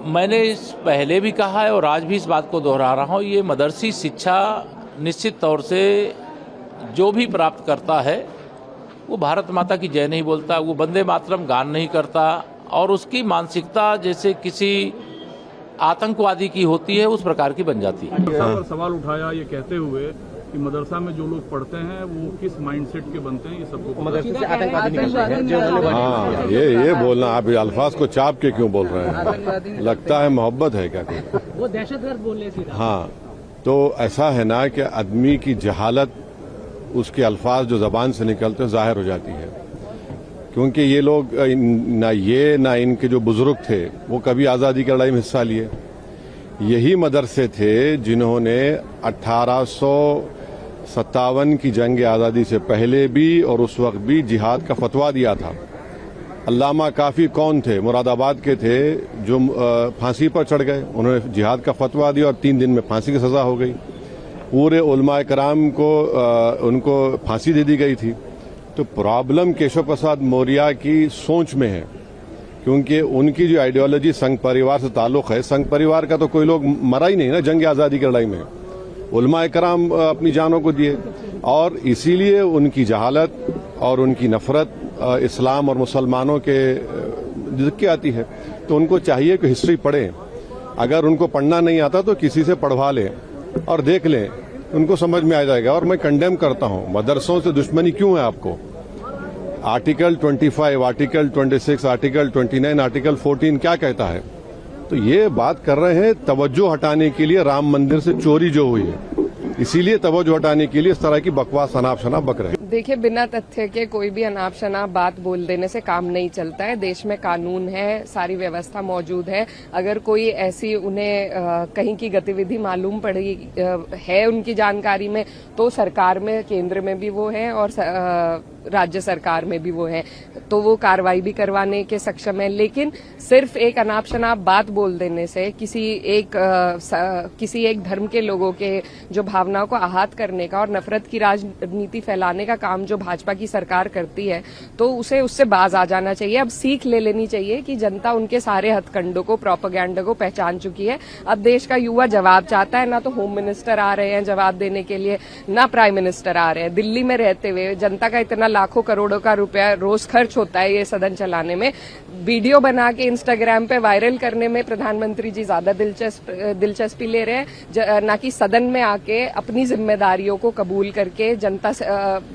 मैंने इस पहले भी कहा है और आज भी इस बात को दोहरा रहा हूँ, ये मदरसी शिक्षा निश्चित तौर से जो भी प्राप्त करता है वो भारत माता की जय नहीं बोलता, वो वंदे मातरम गान नहीं करता, और उसकी मानसिकता जैसे किसी आतंकवादी की होती है उस प्रकार की बन जाती है। पर सवाल उठाया ये कहते हुए कि मदरसा में जो लोग पढ़ते हैं वो किस माइंडसेट के बनते हैं, ये सबको मदरसे से आतंकवादी निकलते हैं जो हाँ, ये बोलना आप अल्फाज को चाप के क्यों बोल रहे हैं? लगता है मोहब्बत है क्या कोई? वो दहशतगर्द बोल रहे थे। हाँ, तो ऐसा है ना कि आदमी की जहालत उसके अल्फाज जो जबान से निकलते हैं जाहिर हो जाती है, क्योंकि ये लोग ना इनके जो बुजुर्ग थे वो कभी आज़ादी की लड़ाई में हिस्सा लिए। यही मदरसे थे जिन्होंने 1857 की जंग आज़ादी से पहले भी और उस वक्त भी जिहाद का फतवा दिया था। अल्लामा काफी कौन थे, मुरादाबाद के थे, जो फांसी पर चढ़ गए। उन्होंने जिहाद का फतवा दिया और 3 दिन में फांसी की सजा हो गई। पूरे उलमाए कराम को उनको फांसी दे दी गई थी। तो प्रॉब्लम केशव प्रसाद मौर्य की सोच में है, क्योंकि उनकी जो आइडियोलॉजी संघ परिवार से ताल्लुक है। संघ परिवार का तो कोई लोग मरा ही नहीं ना जंग आज़ादी की लड़ाई में, उलमाए कराम अपनी जानों को दिए, और इसीलिए उनकी जहालत और उनकी नफरत इस्लाम और मुसलमानों के दिक्कत आती है। तो उनको चाहिए कि हिस्ट्री पढ़ें, अगर उनको पढ़ना नहीं आता तो किसी से पढ़वा लें और देख लें, उनको समझ में आ जाएगा। और मैं कंडेम करता हूं, मदरसों से दुश्मनी क्यों है आपको? आर्टिकल 25, आर्टिकल 26, आर्टिकल 29, आर्टिकल 14 क्या कहता है? तो ये बात कर रहे हैं तवज्जो हटाने के लिए, राम मंदिर से चोरी जो हुई है इसीलिए तवज्जो हटाने के लिए इस तरह की बकवास अनाप शनाप बक रहे हैं। देखिए, बिना तथ्य के कोई भी अनाप शनाप बात बोल देने से काम नहीं चलता है। देश में कानून है, सारी व्यवस्था मौजूद है। अगर कोई ऐसी उन्हें कहीं की गतिविधि मालूम पड़ी है उनकी जानकारी में, तो सरकार में, केंद्र में भी वो है और राज्य सरकार में भी वो है, तो वो कार्रवाई भी करवाने के सक्षम है। लेकिन सिर्फ एक अनाप शनाप बात बोल देने से किसी एक धर्म के लोगों के जो भावनाओं को आहत करने का और नफरत की राजनीति फैलाने का काम जो भाजपा की सरकार करती है, तो उसे उससे बाज आ जाना चाहिए। अब सीख ले लेनी चाहिए कि जनता उनके सारे हथकंडों को, प्रोपेगेंडा को पहचान चुकी है। अब देश का युवा जवाब चाहता है। ना तो होम मिनिस्टर आ रहे हैं जवाब देने के लिए, ना प्राइम मिनिस्टर आ रहे हैं। दिल्ली में रहते हुए जनता का इतना लाखों करोड़ों का रुपया रोज खर्च होता है ये सदन चलाने में, वीडियो बना के इंस्टाग्राम पे वायरल करने में प्रधानमंत्री जी ज्यादा दिलचस्पी ले रहे हैं, ना कि सदन में आके अपनी जिम्मेदारियों को कबूल करके जनता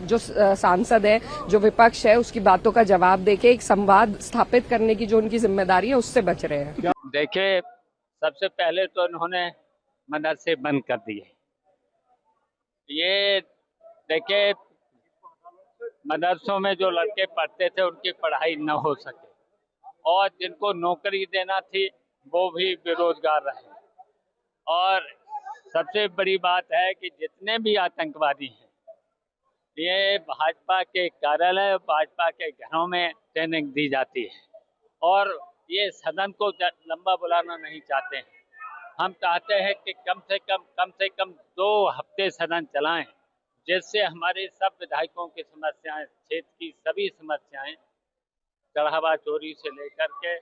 जो सांसद है, जो विपक्ष है, उसकी बातों का जवाब देके एक संवाद स्थापित करने की जो उनकी जिम्मेदारी है उससे बच रहे हैं। देखिए, सबसे पहले तो इन्होंने मदरसे बंद कर दिए। ये देखिए, मदरसों में जो लड़के पढ़ते थे उनकी पढ़ाई न हो सके, और जिनको नौकरी देना थी वो भी बेरोजगार रहे। और सबसे बड़ी बात है कि जितने भी आतंकवादी हैं, ये भाजपा के कार्यालय, भाजपा के घरों में ट्रेनिंग दी जाती है, और ये सदन को लंबा बुलाना नहीं चाहते हैं। हम चाहते हैं कि कम से कम 2 हफ्ते सदन चलाएं, जिससे हमारे सब विधायकों की समस्याएं, क्षेत्र की सभी समस्याएं, चढ़ावा चोरी से लेकर के,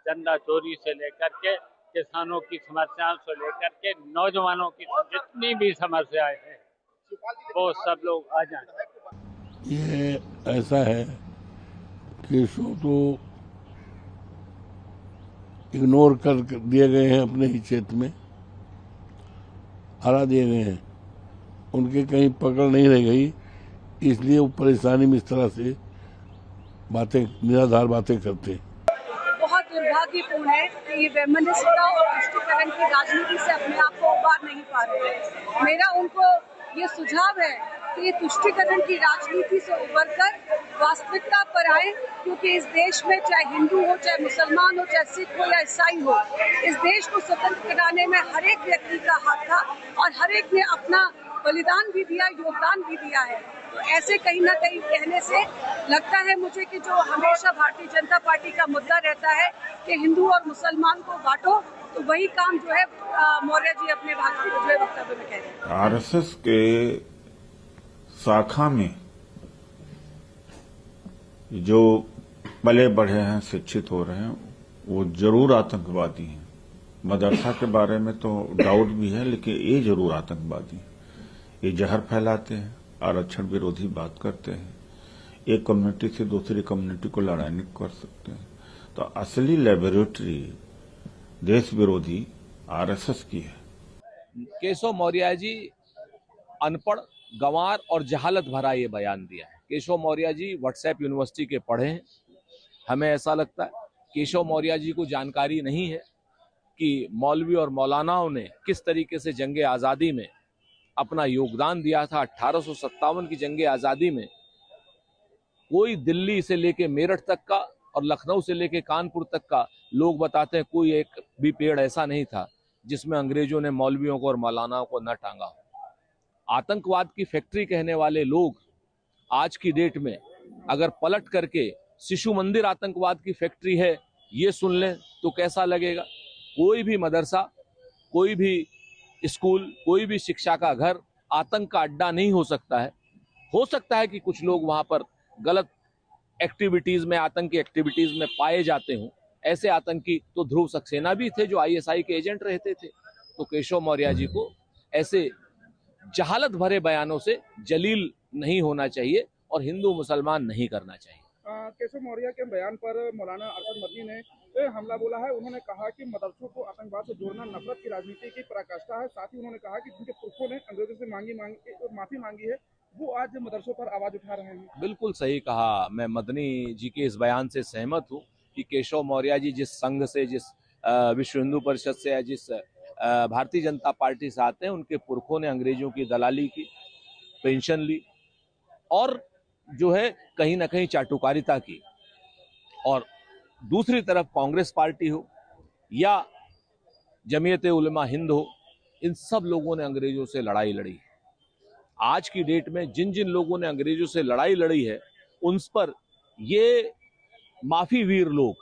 चंदा चोरी से लेकर के, किसानों की समस्याओं से लेकर के, नौजवानों की जितनी भी समस्याएं हैं, वो सब लोग आ जाएं। ये ऐसा है कि इसको तो इग्नोर कर दिए गए हैं, अपने ही क्षेत्र में हरा दिए गए हैं, उनके कहीं पकड़ नहीं रह गई, इसलिए वो परेशानी में इस तरह से बातें, निराधार बातें करते हैं। बहुत दुर्भाग्यपूर्ण है कि ये वैमनस्यता और तुष्टीकरण की राजनीति से अपने आप को उबार नहीं पा रहे हैं। मेरा उनको ये सुझाव है कि ये तुष्टीकरण की राजनीति से उबरकर वास्तविकता पर आए, क्योंकि इस देश में चाहे हिंदू हो, चाहे मुसलमान हो, चाहे सिख हो या ईसाई हो, इस देश को स्वतंत्र कराने में हर एक व्यक्ति का हाथ था और हर एक ने अपना बलिदान भी दिया, योगदान भी दिया है। तो ऐसे कहीं ना कहीं कहने से लगता है मुझे कि जो हमेशा भारतीय जनता पार्टी का मुद्दा रहता है कि हिंदू और मुसलमान को बांटो, तो वही काम जो है मौर्य जी अपने वक्तव्य में कह रहे हैं। आरएसएस के शाखा में जो पले बढ़े हैं, शिक्षित हो रहे हैं, वो जरूर आतंकवादी हैं। मदरसा के बारे में तो डाउट भी है, लेकिन ये जरूर आतंकवादी, ये जहर फैलाते हैं, आरक्षण विरोधी बात करते हैं, एक कम्युनिटी से दूसरी कम्युनिटी को लड़ाई कर सकते हैं। तो असली लेबोरेटरी देश विरोधी आरएसएस की है। केशव मौर्य जी अनपढ़, गंवार और जहालत भरा ये बयान दिया है। केशव मौर्य जी व्हाट्सएप यूनिवर्सिटी के पढ़े हैं, हमें ऐसा लगता है केशव मौर्य जी को जानकारी नहीं है कि मौलवी और मौलानाओं ने किस तरीके से जंगे आज़ादी में अपना योगदान दिया था। 1857 की जंगे आज़ादी में कोई दिल्ली से लेके मेरठ तक का और लखनऊ से लेके कानपुर तक का लोग बताते हैं कोई एक भी पेड़ ऐसा नहीं था जिसमें अंग्रेजों ने मौलवियों को और मौलानाओं को न टांगा हो। आतंकवाद की फैक्ट्री कहने वाले लोग आज की डेट में अगर पलट करके शिशु मंदिर आतंकवाद की फैक्ट्री है ये सुन लें तो कैसा लगेगा। कोई भी मदरसा, कोई भी स्कूल, कोई भी शिक्षा का घर आतंक का अड्डा नहीं हो सकता है। हो सकता है कि कुछ लोग वहां पर गलत एक्टिविटीज में, आतंकी एक्टिविटीज में पाए जाते हों। ऐसे आतंकी तो ध्रुव सक्सेना भी थे जो आईएसआई के एजेंट रहते थे। तो केशव मौर्य जी को ऐसे जहालत भरे बयानों से जलील नहीं होना चाहिए और हिंदू मुसलमान नहीं करना चाहिए। केशव मौर्य के बयान पर मौलाना अरशद मदनी ने हमला बोला है। उन्होंने कहा कि मदरसों को आतंकवाद से जोड़ना नफरत की राजनीति की पराकाष्ठा है। साथ ही उन्होंने कहा कि जिनके पुरखों ने अंग्रेजों से माफी मांगी है वो आज मदरसों पर आवाज उठा रहे हैं। बिल्कुल सही कहा। मैं मदनी जी के इस बयान से सहमत हूँ कि केशव मौर्य जी जिस संघ से, जिस विश्व हिंदू परिषद से या जिस भारतीय जनता पार्टी से आते हैं, उनके पुरखों ने अंग्रेजों की दलाली की, पेंशन ली और जो है कहीं ना कहीं चाटुकारिता की। और दूसरी तरफ कांग्रेस पार्टी हो या जमीयत उलमा हिंद हो, इन सब लोगों ने अंग्रेजों से लड़ाई लड़ी। आज की डेट में जिन जिन लोगों ने अंग्रेजों से लड़ाई लड़ी है उन पर ये माफी वीर लोग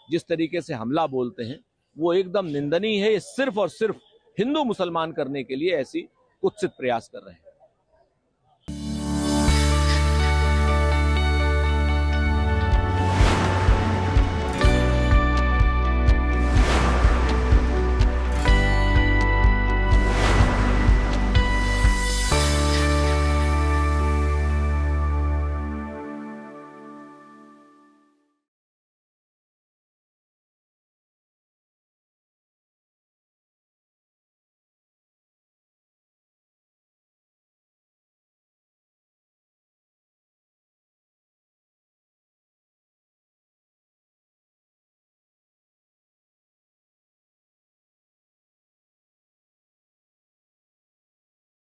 जिस तरीके से हमला बोलते हैं वो एकदम निंदनीय है। ये सिर्फ और सिर्फ हिंदू मुसलमान करने के लिए ऐसी कुत्सित प्रयास कर रहे हैं।